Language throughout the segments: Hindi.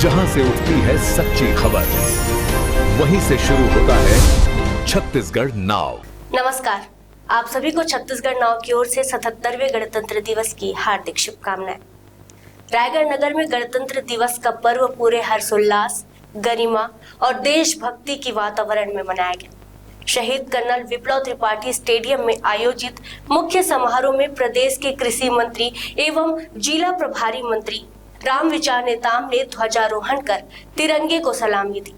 जहां से उठती है सच्ची खबर, वहीं से शुरू होता है छत्तीसगढ़ नाव। नमस्कार, आप सभी को छत्तीसगढ़ नाव की ओर से 77वें गणतंत्र दिवस की हार्दिक शुभकामनाएं। रायगढ़ नगर में गणतंत्र दिवस का पर्व पूरे हर्षोल्लास, गरिमा और देशभक्ति की वातावरण में मनाया गया। शहीद कर्नल विप्लव त्रिपाठी स्टेडियम में आयोजित मुख्य समारोह में प्रदेश के कृषि मंत्री एवं जिला प्रभारी मंत्री रामविचार नेताम ने ध्वजारोहण कर तिरंगे को सलामी दी।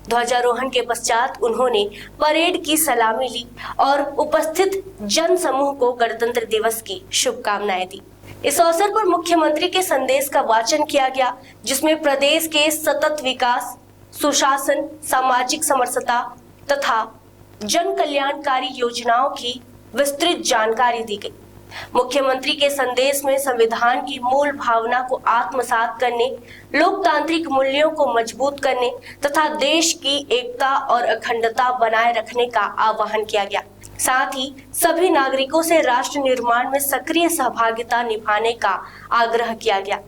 ध्वजारोहण के पश्चात उन्होंने परेड की सलामी ली और उपस्थित जन समूह को गणतंत्र दिवस की शुभकामनाएं दी। इस अवसर पर मुख्यमंत्री के संदेश का वाचन किया गया, जिसमें प्रदेश के सतत विकास, सुशासन, सामाजिक समरसता तथा जन कल्याणकारी योजनाओं की विस्तृत जानकारी दी गई। मुख्यमंत्री के संदेश में संविधान की मूल भावना को आत्मसात करने, लोकतांत्रिक मूल्यों को मजबूत करने तथा देश की एकता और अखंडता बनाए रखने का आह्वान किया गया। साथ ही सभी नागरिकों से राष्ट्र निर्माण में सक्रिय सहभागिता निभाने का आग्रह किया गया।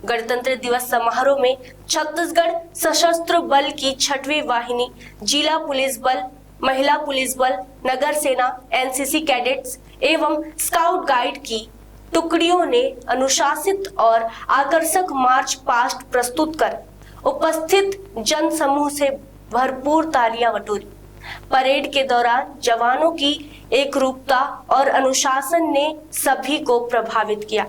गणतंत्र दिवस समारोह में छत्तीसगढ़ सशस्त्र बल की 6वीं वाहिनी, जिला पुलिस बल, महिला पुलिस बल, नगर सेना, एनसीसी कैडेट्स एवं स्काउट गाइड की टुकड़ियों ने अनुशासित और आकर्षक मार्च पास्ट प्रस्तुत कर उपस्थित जन समूह से भरपूर तालियां बटोरी। परेड के दौरान जवानों की एकरूपता और अनुशासन ने सभी को प्रभावित किया।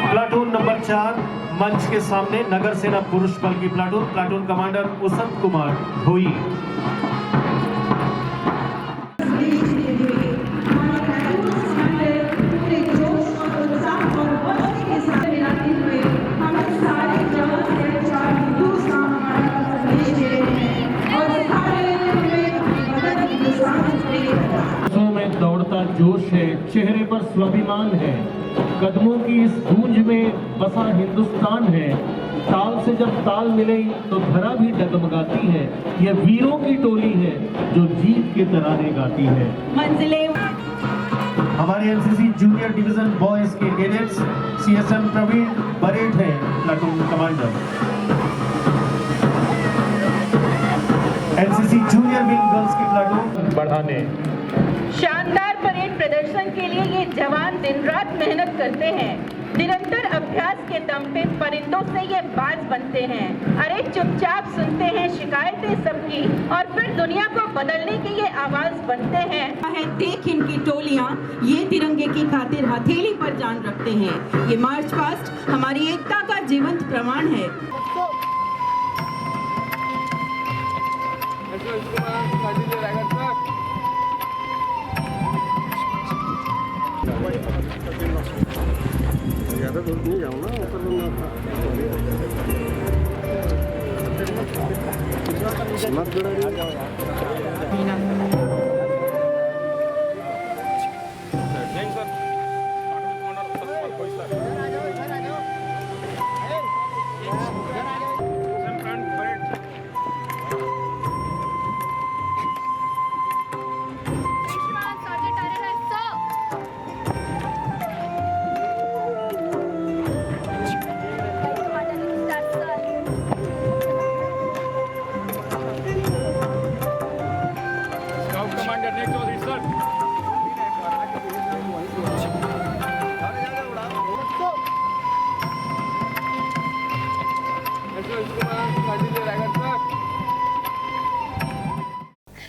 प्लाटून नंबर 4 मंच के सामने नगर सेना पुरुष बल की प्लाटून कमांडर उसंत कुमार धोई। में दौड़ता जोश है, चेहरे पर स्वाभिमान है, कदमों की इस गूंज में बसा हिंदुस्तान है। ताल से जब ताल मिले तो धरा भी डगमगाती है। यह वीरों की टोली है जो जीत के तराने गाती है। मंजिलें हमारे एनसीसी जूनियर डिवीजन बॉयज के कैडेट्स सीएसएम प्रवीण बरेट है platoon commander. NCC junior wing girls की प्लाटून बढ़ाने शानदार परेड प्रदर्शन के लिए ये जवान दिन रात मेहनत करते हैं। निरंतर अभ्यास के दम पे परिंदों से ये बाज बनते हैं। अरे चुपचाप सुनते हैं शिकायतें सबकी और फिर दुनिया को बदलने की ये आवाज बनते हैं। देख इनकी टोलियां, ये तिरंगे की खातिर हथेली पर जान रखते हैं। ये मार्च पास्ट हमारी एकता का जीवंत प्रमाण है। ज़्यादा दूर नहीं जाऊँ ना, मत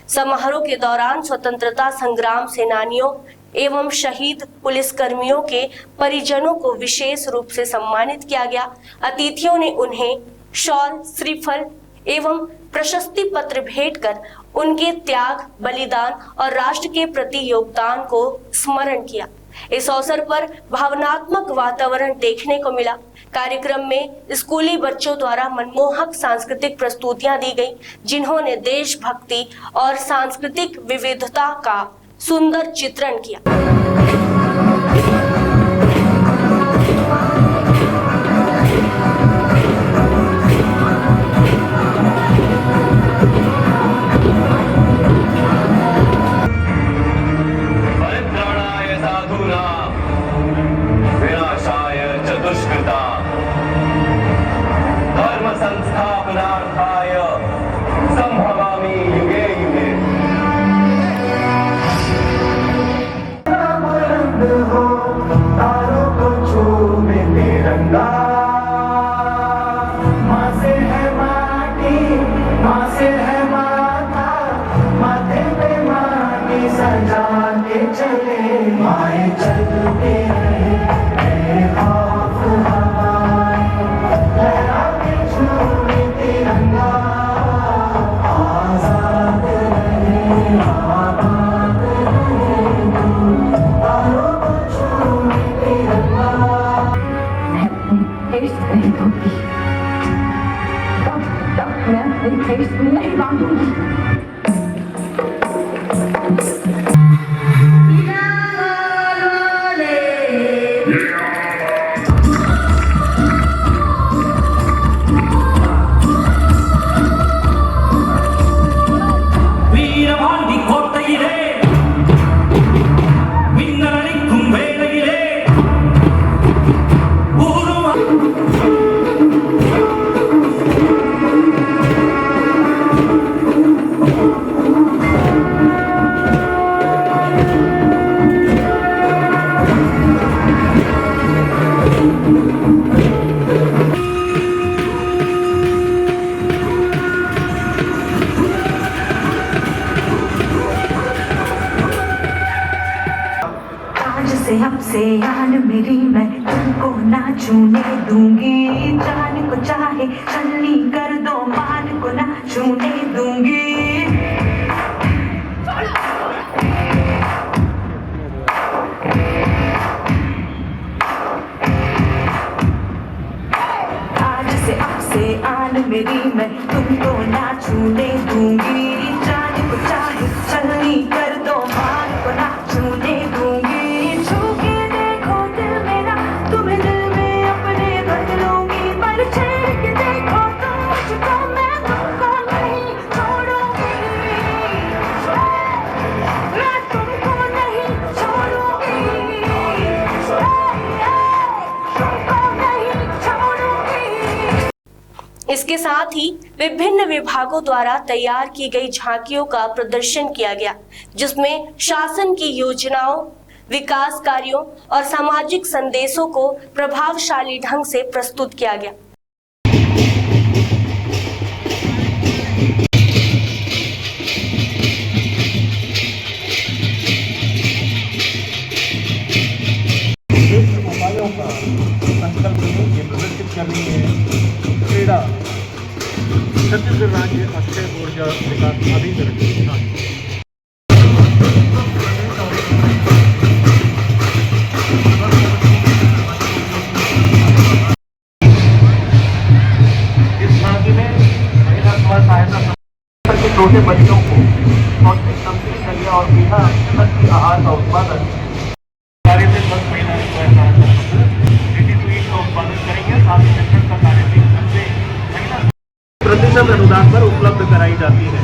समारोह के दौरान स्वतंत्रता संग्राम सेनानियों एवं शहीद पुलिसकर्मियों के परिजनों को विशेष रूप से सम्मानित किया गया। अतिथियों ने उन्हें शॉल, श्रीफल एवं प्रशस्ति पत्र भेंट कर उनके त्याग, बलिदान और राष्ट्र के प्रति योगदान को स्मरण किया। इस अवसर पर भावनात्मक वातावरण देखने को मिला। कार्यक्रम में स्कूली बच्चों द्वारा मनमोहक सांस्कृतिक प्रस्तुतियां दी गई, जिन्होंने देशभक्ति और सांस्कृतिक विविधता का सुंदर चित्रण किया। शत्रूणां विनाशाय च दुष्कृतां धर्म संस्थापनार्थाय संभवामि युगे युगे। बुलंद हो तारों को छूमे तिरंगा, माँ से है माटी, माँ से है माथा, माथे पे माटी सजा के चले, माए चलते हैं खौफ हवाएं, लहरा के छूमे तिरंगा, आजाद रहे आबाद रहे तारों को छूमे तिरंगा। मैं अपने देश से नहीं दूंगी, तब तक मैं अपने देश में नहीं बांधूंगी। வீரவாண்டி கோட்டையிலே மின்னலடிக்கும் வேளையிலே ஊரும் आज से अब से आन मेरी मैं तुमको ना छूने दूंगी, जान को चाहे छलनी कर दो मान को ना छूने दूंगी। आज से अब से आन मेरी मैं तुमको ना छूने दूंगी, जान को चाहे छलनी कर दो मान को ना छूने दूंगी। छू के देखो दिल मेरा, तुम्हें दिल में अपने भर लूंगी, पर छेड़ के देखो तुम मुझको, मैं तुमको नहीं छोड़ूंगी, मैं तुमको नहीं छोड़ूंगी, तुमको नहीं छोड़ूंगी। इसके साथ ही विभिन्न विभागों द्वारा तैयार की गई झांकियों का प्रदर्शन किया गया, जिसमें शासन की योजनाओं, विकास कार्यों और सामाजिक संदेशों को प्रभावशाली ढंग से प्रस्तुत किया गया। उपायों का संकल्प लेके प्रदर्शित कर रही है क्रीड़ा छत्तीसगढ़ राज्य अक्षय ऊर्जा विकास अभिकरण संस्थान। इस झांकी में महिला स्व सहायता समूह के छोटे बच्चों को पौष्टिक सब्जी दलिया और मीठा की आहार का उत्पादन कार्य से 10 महिला स्व सहायता समूह रेडी-टू-ईट का उत्पादन करेंगे। साथ ही शिक्षण का कार्य भी उनसे प्रतिशत अनुदान पर उपलब्ध कराई जाती है।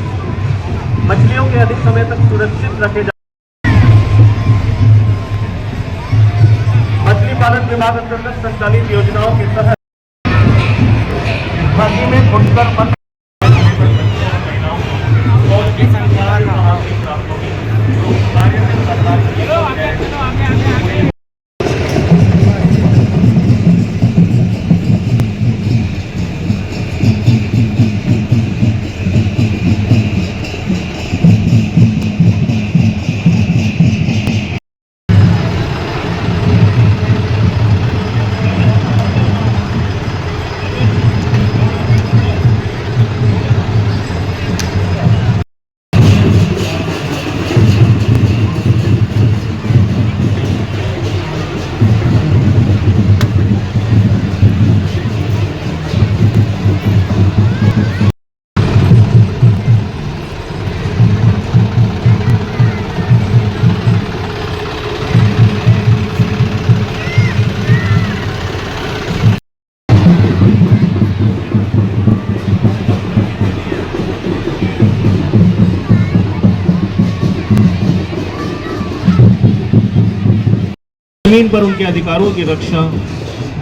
मछलियों के अधिक समय तक सुरक्षित रखे मछली पालन विभाग अंतर्गत संचालित योजनाओं के तहत झांकी में फुटकर मत पौष्टिक संचार प्राप्त होगी। कार्य में सरकारी जमीन पर उनके अधिकारों की रक्षा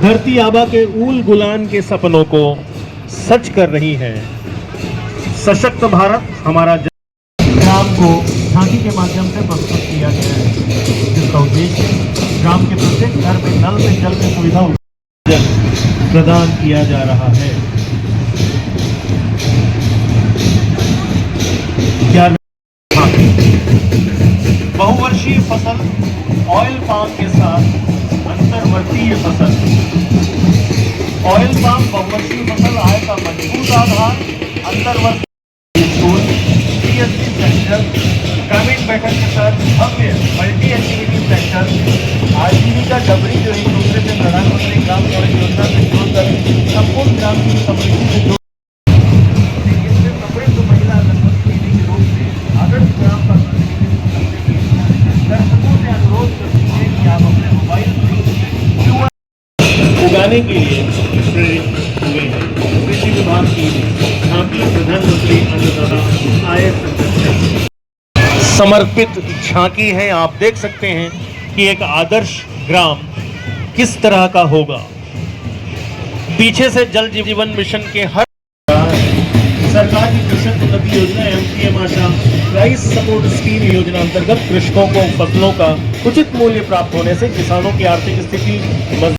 धरती आबा के ऊल गुलान के सपनों को सच कर रही है। सशक्त भारत हमारा ग्राम को झांकी के माध्यम से प्रस्तुत किया गया है, जिसका उद्देश्य ग्राम के प्रत्येक घर में नल से जल की सुविधा प्रदान किया जा रहा है। बहुवर्षीय फसल ऑयल पाम के साथ अंतर्वर्तीय फसल। ऑयल पाम बहुवर्षीय फसल आय का मजबूत आधार, अंतर्वर्ती स्कूल, CSC सेंटर, ग्रामीण बैठक के साथ भव्य मल्टी एक्टिविटी सेंटर, आजीविका डबरी जो एक दूसरे से प्रधानमंत्री ग्राम सड़क योजना से जोड़कर संपूर्ण ग्राम की समृद्धि से जोड़ समृद्ध महिला के रूप से आदर्श ग्राम पर दर्शकों से अनुरोध करती है कि आप अपने मोबाइल उगाने के लिए प्रेरित हुए हैं। कृषि विभाग की झांकी प्रधानमंत्री अन्नदाता आय समर्पित झांकी है। आप देख सकते हैं कि एक आदर्श ग्राम किस तरह का होगा। पीछे से जल जीवन मिशन के हर सरकार की कृषक उन्नति योजना एवं आशा प्राइस सपोर्ट स्कीम योजना अंतर्गत कृषकों को फसलों का उचित मूल्य प्राप्त होने से किसानों की आर्थिक स्थिति।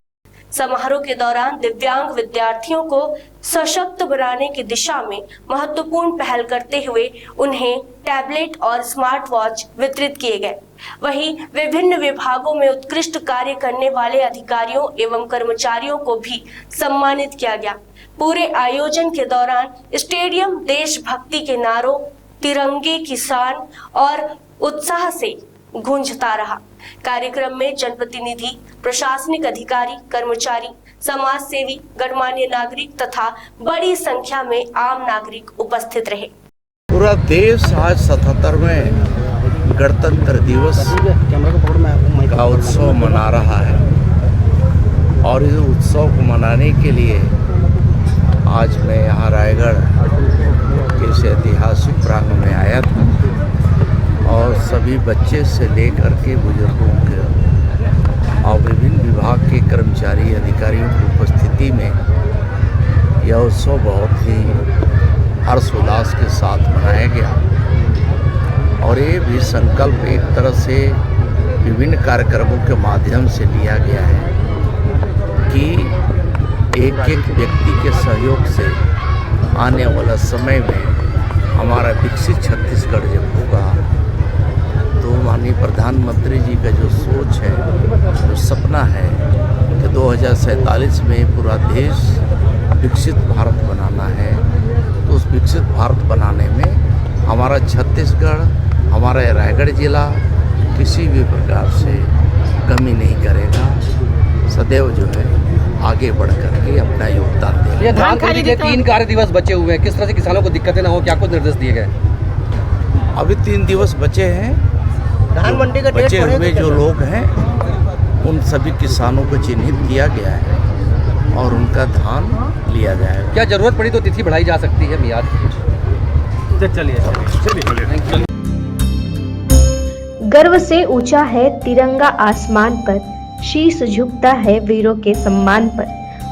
समारोह के दौरान दिव्यांग विद्यार्थियों को सशक्त बनाने की दिशा में महत्वपूर्ण पहल करते हुए उन्हें टैबलेट और स्मार्ट वॉच वितरित किए गए। वहीं विभिन्न विभागों में उत्कृष्ट कार्य करने वाले अधिकारियों एवं कर्मचारियों को भी सम्मानित किया गया। पूरे आयोजन के दौरान स्टेडियम देशभक्ति के नारों, तिरंगे की शान और उत्साह से गूंजता रहा। कार्यक्रम में जनप्रतिनिधि, प्रशासनिक अधिकारी, कर्मचारी, समाज सेवी, गणमान्य नागरिक तथा बड़ी संख्या में आम नागरिक उपस्थित रहे। पूरा देश आज 77वें गणतंत्र दिवस का उत्सव मना रहा है और इस उत्सव को मनाने के लिए आज मैं यहाँ रायगढ़ के इस ऐतिहासिक प्रांगण में आया था और सभी बच्चे से लेकर के बुजुर्गों के और विभिन्न विभाग के कर्मचारी अधिकारियों की उपस्थिति में यह उत्सव बहुत ही हर्षोल्लास के साथ मनाया गया और ये भी संकल्प एक तरह से विभिन्न कार्यक्रमों के माध्यम से लिया गया है कि एक एक व्यक्ति के सहयोग से आने वाला समय में हमारा विकसित छत्तीसगढ़ जब होगा तो माननीय प्रधानमंत्री जी का जो सोच है, जो सपना है कि 2047 में पूरा देश विकसित भारत बनाना है, तो उस विकसित भारत बनाने में हमारा छत्तीसगढ़, हमारा रायगढ़ जिला किसी भी प्रकार से कमी नहीं करेगा, सदैव जो है आगे बढ़ करके अपना योगदान देगा। ये धान खरीदी के 3 कार्य दिवस बचे हुए हैं, किस तरह से किसानों को दिक्कतें ना हो, क्या कुछ निर्देश दिए गए? अभी 3 दिवस बचे हैं। धान मंडी का बचे हुए जो लोग हैं उन सभी किसानों को चिन्हित किया गया है और उनका धान लिया जाएगा। क्या जरूरत पड़ी तो तिथि बढ़ाई जा सकती है मियाद? चलिए। गर्व से ऊंचा है तिरंगा आसमान पर, शीश झुकता है वीरों के सम्मान पर।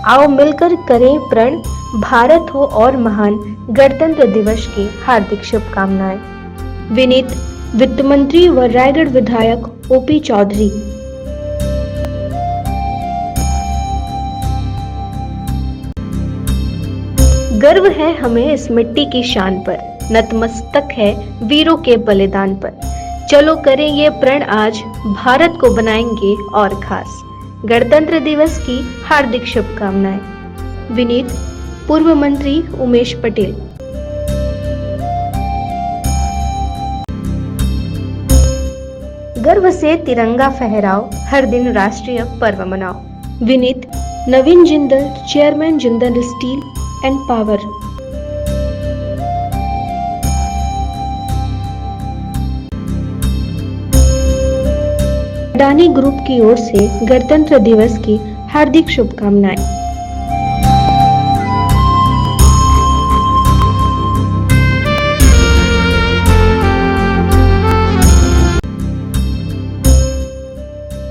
आओ मिलकर करें प्रण, भारत हो और महान, गणतंत्र दिवस की हार्दिक शुभकामनाएं। विनीत वित्त मंत्री व रायगढ़ विधायक OP चौधरी। गर्व है हमें इस मिट्टी की शान पर, नतमस्तक है वीरों के बलिदान पर। चलो करें ये प्रण आज, भारत को बनाएंगे और खास। गणतंत्र दिवस की हार्दिक शुभकामनाएं। विनीत पूर्व मंत्री उमेश पटेल। गर्व से तिरंगा फहराओ, हर दिन राष्ट्रीय पर्व मनाओ। Vineet Naveen Jindal, chairman Jindal steel and power. Adani group की ओर से गणतंत्र दिवस की हार्दिक शुभकामनाएं।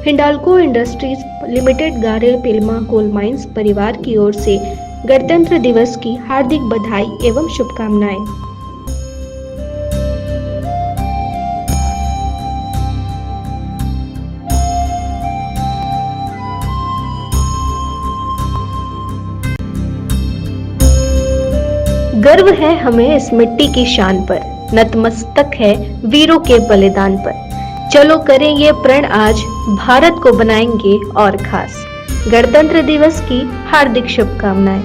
Hindalco Industries Limited Gare Palma coal mines परिवार की ओर से गणतंत्र दिवस की हार्दिक बधाई एवं शुभकामनाएं। गर्व है हमें इस मिट्टी की शान पर, नतमस्तक है वीरों के बलिदान पर। चलो करें ये प्रण आज, भारत को बनाएंगे और खास। गणतंत्र दिवस की हार्दिक शुभकामनाएं।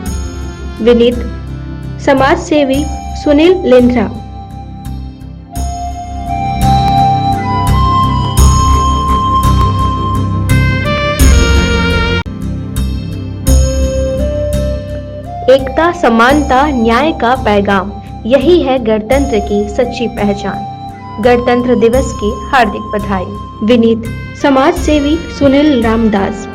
विनीत समाज सेवी सुनील लिंद्रा। एकता, समानता, न्याय का पैगाम, यही है गणतंत्र की सच्ची पहचान। गणतंत्र दिवस की हार्दिक बधाई। विनीत समाज सेवी सुनील रामदास।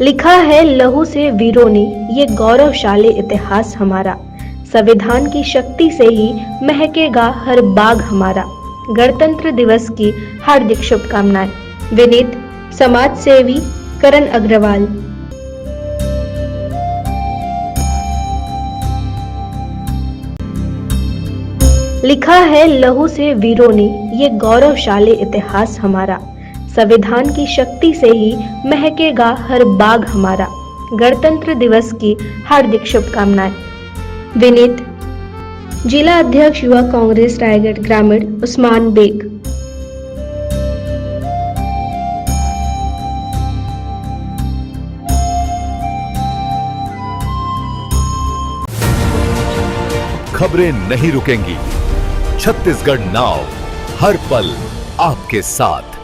लिखा है लहू से वीरों ने ये गौरवशाली इतिहास हमारा, संविधान की शक्ति से ही महकेगा हर बाग हमारा। गणतंत्र दिवस की हार्दिक शुभकामनाएं। विनीत समाज सेवी करण अग्रवाल। लिखा है लहू से वीरों ने ये गौरवशाली इतिहास हमारा, संविधान की शक्ति से ही महकेगा हर बाग हमारा। गणतंत्र दिवस की हार्दिक शुभकामनाएं। विनीत जिला अध्यक्ष युवा कांग्रेस रायगढ़ ग्रामीण उस्मान बेग। खबरें नहीं रुकेंगी, छत्तीसगढ़ नाउ हर पल आपके साथ।